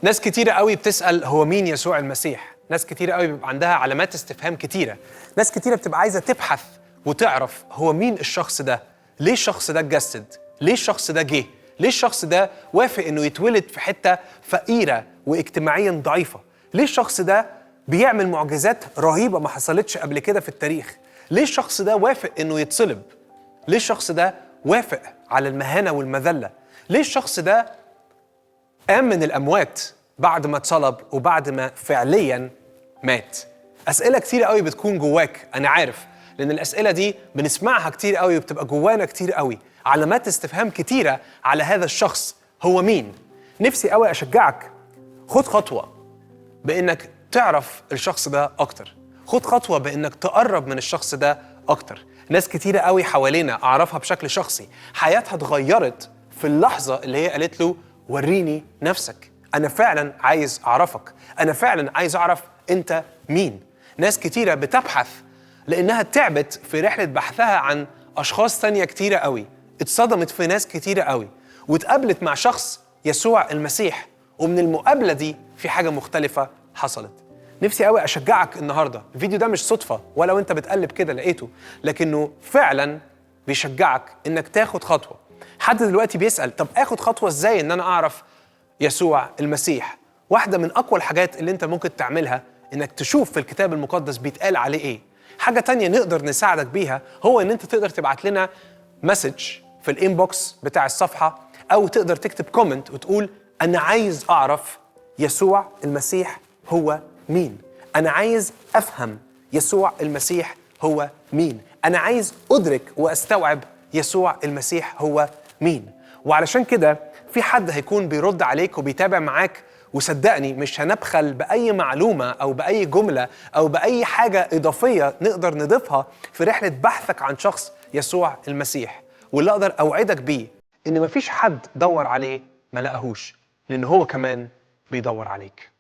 ناس كتيرة قوي بتسأل هو مين يسوع المسيح؟ ناس كتيرة قوي بيبقى عندها علامات استفهام كتيرة. ناس كتيرة بتبقى عايزة تبحث وتعرف هو مين الشخص ده؟ ليه الشخص ده اتجسد؟ ليه الشخص ده جه؟ ليه الشخص ده وافق انه يتولد في حتة فقيرة واجتماعيا ضعيفة؟ ليه الشخص ده بيعمل معجزات رهيبة ما حصلتش قبل كده في التاريخ؟ ليه الشخص ده وافق انه يتصلب؟ ليه الشخص ده وافق على المهانة والمذلة؟ ليه الشخص ده قام من الأموات بعد ما اتصلب وبعد ما فعلياً مات؟ أسئلة كتير قوي بتكون جواك، أنا عارف، لأن الأسئلة دي بنسمعها كتير قوي وبتبقى جوانا كتير قوي، علامات استفهام كتيرة على هذا الشخص، هو مين؟ نفسي قوي أشجعك، خد خطوة بإنك تعرف الشخص ده أكتر، خد خطوة بإنك تقرب من الشخص ده أكتر. ناس كتيرة قوي حوالينا أعرفها بشكل شخصي، حياتها اتغيرت في اللحظة اللي هي قالت له وريني نفسك، أنا فعلا عايز أعرفك، أنا فعلا عايز أعرف أنت مين. ناس كتيرة بتبحث لأنها تعبت في رحلة بحثها عن أشخاص تانية كتيرة قوي، اتصدمت في ناس كتيرة قوي واتقابلت مع شخص يسوع المسيح، ومن المقابلة دي في حاجة مختلفة حصلت. نفسي قوي أشجعك النهاردة، الفيديو ده مش صدفة ولا وانت بتقلب كده لقيته، لكنه فعلا بيشجعك إنك تاخد خطوة. حد دلوقتي بيسأل طب آخد خطوة إزاي إن أنا أعرف يسوع المسيح؟ واحدة من أقوى الحاجات اللي أنت ممكن تعملها إنك تشوف في الكتاب المقدس بيتقال عليه إيه. حاجة تانية نقدر نساعدك بيها هو إن أنت تقدر تبعت لنا مسج في الانبوكس بتاع الصفحة، أو تقدر تكتب كومنت وتقول أنا عايز أعرف يسوع المسيح هو مين؟ أنا عايز أفهم يسوع المسيح هو مين؟ أنا عايز أدرك وأستوعب يسوع المسيح هو مين؟ وعلشان كده في حد هيكون بيرد عليك وبيتابع معاك، وصدقني مش هنبخل بأي معلومة أو بأي جملة أو بأي حاجة إضافية نقدر نضيفها في رحلة بحثك عن شخص يسوع المسيح. واللي أقدر أوعدك بيه إن مفيش حد دور عليه ما لقاهوش، لأن هو كمان بيدور عليك.